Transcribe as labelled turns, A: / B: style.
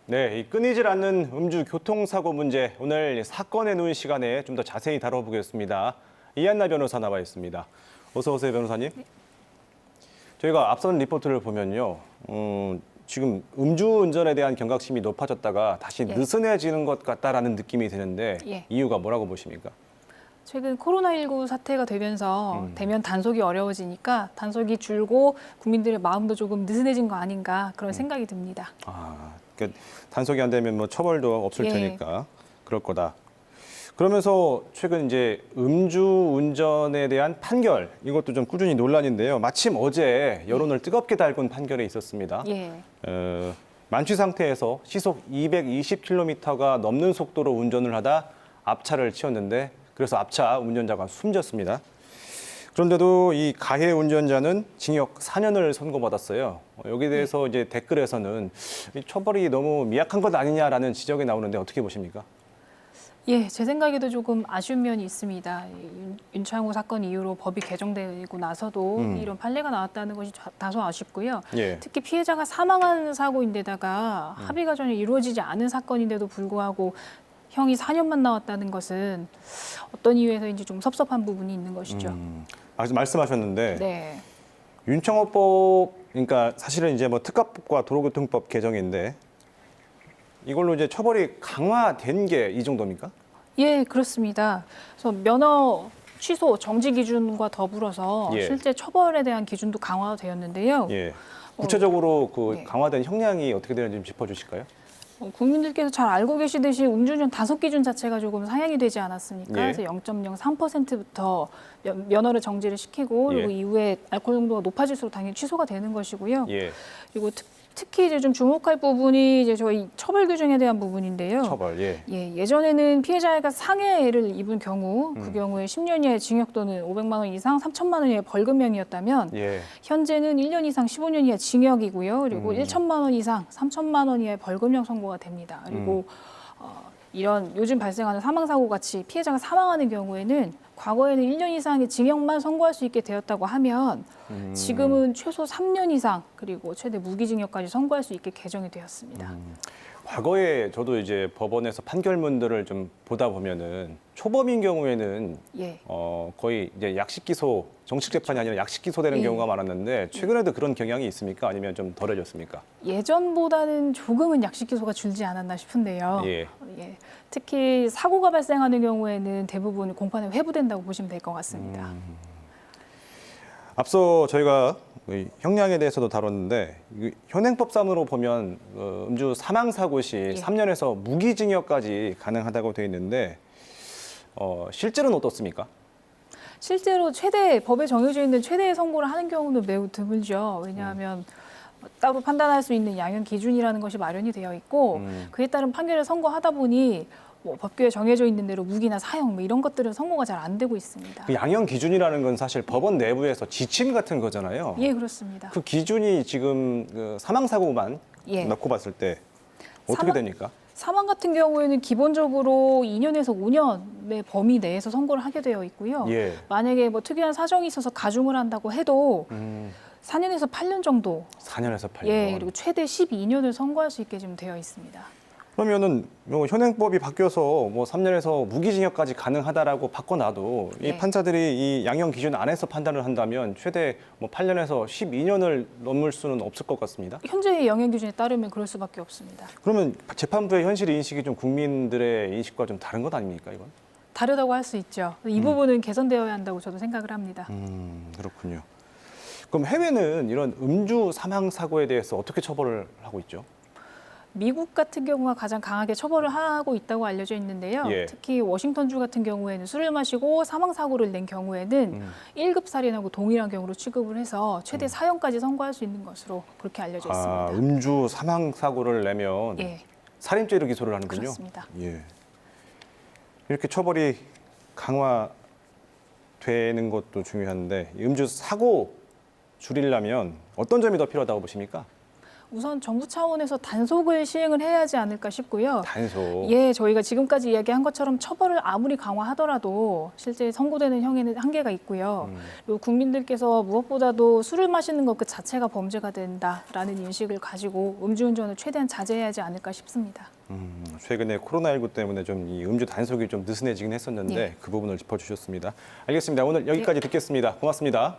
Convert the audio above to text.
A: 네, 이 끊이질 않는 음주 교통사고 문제 오늘 사건의 눈 시간에 좀 더 자세히 다뤄보겠습니다. 이한나 변호사 나와 있습니다. 어서 오세요, 변호사님. 저희가 앞선 리포트를 보면요, 지금 음주운전에 대한 경각심이 높아졌다가 다시 느슨해지는 것 같다라는 느낌이 드는데 이유가 뭐라고 보십니까?
B: 최근 코로나19 사태가 되면서 대면 단속이 어려워지니까 단속이 줄고 국민들의 마음도 조금 느슨해진 거 아닌가 그런 생각이 듭니다.
A: 그러니까 단속이 안 되면 뭐 처벌도 없을 테니까 그럴 거다. 그러면서 최근 이제 음주운전에 대한 판결 이것도 좀 꾸준히 논란인데요. 마침 어제 여론을 뜨겁게 달군 판결이 있었습니다. 만취 상태에서 시속 220km가 넘는 속도로 운전을 하다 앞차를 치웠는데 그래서 앞차 운전자가 숨졌습니다. 그런데도 이 가해 운전자는 징역 4년을 선고받았어요. 여기에 대해서 이제 댓글에서는 처벌이 너무 미약한 것 아니냐라는 지적이 나오는데 어떻게 보십니까?
B: 제 생각에도 조금 아쉬운 면이 있습니다. 윤창호 사건 이후로 법이 개정되고 나서도 이런 판례가 나왔다는 것이 다소 아쉽고요. 특히 피해자가 사망한 사고인데다가 합의가 전혀 이루어지지 않은 사건인데도 불구하고 형이 4년만 나왔다는 것은 어떤 이유에서인지 좀 섭섭한 부분이 있는 것이죠.
A: 말씀하셨는데 윤창호법 그러니까 사실은 이제 뭐 특가법과 도로교통법 개정인데 이걸로 이제 처벌이 강화된 게 이 정도입니까?
B: 예, 그렇습니다. 그래서 면허 취소 정지 기준과 더불어서 실제 처벌에 대한 기준도 강화되었는데요.
A: 구체적으로 강화된 형량이 어떻게 되는지 좀 짚어주실까요?
B: 국민들께서 잘 알고 계시듯이 음주운전 단속 기준 자체가 조금 상향이 되지 않았습니까? 그래서 0.03%부터 면허를 정지를 시키고 그리고 이후에 알코올 농도가 높아질수록 당연히 취소가 되는 것이고요. 그리고 특히 이제 좀 주목할 부분이 이제 저희 처벌 규정에 대한 부분인데요. 예전에는 피해자가 상해를 입은 경우 그 경우에 10년 이하의 징역 또는 500만 원 이상 3천만 원 이하의 벌금형이었다면 현재는 1년 이상 15년 이하 징역이고요. 그리고 1천만 원 이상 3천만 원 이하의 벌금형 선고가 됩니다. 그리고 이런 요즘 발생하는 사망사고 같이 피해자가 사망하는 경우에는 과거에는 1년 이상의 징역만 선고할 수 있게 되었다고 하면 지금은 최소 3년 이상 그리고 최대 무기징역까지 선고할 수 있게 개정이 되었습니다.
A: 과거에 저도 이제 법원에서 판결문들을 좀 보다 보면은 초범인 경우에는 거의 이제 약식 기소, 정식 재판이 아니라 약식 기소되는 경우가 많았는데 최근에도 그런 경향이 있습니까? 아니면 좀 덜해졌습니까?
B: 예전보다는 조금은 약식 기소가 줄지 않았나 싶은데요. 특히 사고가 발생하는 경우에는 대부분 공판에 회부된다고 보시면 될 것 같습니다.
A: 앞서 저희가 형량에 대해서도 다뤘는데 현행법상으로 보면 음주 사망 사고 시 3년에서 무기징역까지 가능하다고 되어 있는데 실제로는 어떻습니까?
B: 실제로 법에 정해져 있는 최대의 선고를 하는 경우는 매우 드물죠. 왜냐하면 따로 판단할 수 있는 양형 기준이라는 것이 마련이 되어 있고 그에 따른 판결을 선고하다 보니 법규에 정해져 있는 대로 무기나 사형 이런 것들은 선고가 잘 안 되고 있습니다.
A: 그 양형 기준이라는 건 사실 법원 내부에서 지침 같은 거잖아요.
B: 예, 그렇습니다.
A: 그 기준이 지금 그 사망 사고만 넣고 봤을 때 어떻게 됩니까?
B: 사망 같은 경우에는 기본적으로 2년에서 5년의 범위 내에서 선고를 하게 되어 있고요. 만약에 뭐 특이한 사정이 있어서 가중을 한다고 해도 4년에서 8년 정도.
A: 4년에서 8년.
B: 그리고 최대 12년을 선고할 수 있게 좀 되어 있습니다.
A: 그러면은 현행법이 바뀌어서 뭐 3년에서 무기징역까지 가능하다라고 바꿔놔도 이 판사들이 이 양형 기준 안에서 판단을 한다면 최대 뭐 8년에서 12년을 넘을 수는 없을 것 같습니다.
B: 현재의 양형 기준에 따르면 그럴 수밖에 없습니다.
A: 그러면 재판부의 현실 인식이 좀 국민들의 인식과 좀 다른 것 아닙니까, 이건?
B: 다르다고 할 수 있죠. 이 부분은 개선되어야 한다고 저도 생각을 합니다.
A: 그렇군요. 그럼 해외는 이런 음주 사망 사고에 대해서 어떻게 처벌을 하고 있죠?
B: 미국 같은 경우가 가장 강하게 처벌을 하고 있다고 알려져 있는데요. 특히 워싱턴주 같은 경우에는 술을 마시고 사망사고를 낸 경우에는 1급 살인하고 동일한 경우로 취급을 해서 최대 사형까지 선고할 수 있는 것으로 그렇게 알려져 있습니다.
A: 음주 사망사고를 내면 살인죄로 기소를 하는군요.
B: 그렇습니다.
A: 이렇게 처벌이 강화되는 것도 중요한데 음주 사고 줄이려면 어떤 점이 더 필요하다고 보십니까?
B: 우선 정부 차원에서 단속을 시행을 해야 하지 않을까 싶고요.
A: 단속.
B: 예, 저희가 지금까지 이야기한 것처럼 처벌을 아무리 강화하더라도 실제 선고되는 형에는 한계가 있고요. 그리고 국민들께서 무엇보다도 술을 마시는 것 그 자체가 범죄가 된다라는 인식을 가지고 음주운전을 최대한 자제해야 하지 않을까 싶습니다.
A: 최근에 코로나19 때문에 좀 이 음주 단속이 좀 느슨해지긴 했었는데
B: 네.
A: 그 부분을 짚어주셨습니다. 알겠습니다. 오늘 여기까지 듣겠습니다. 고맙습니다.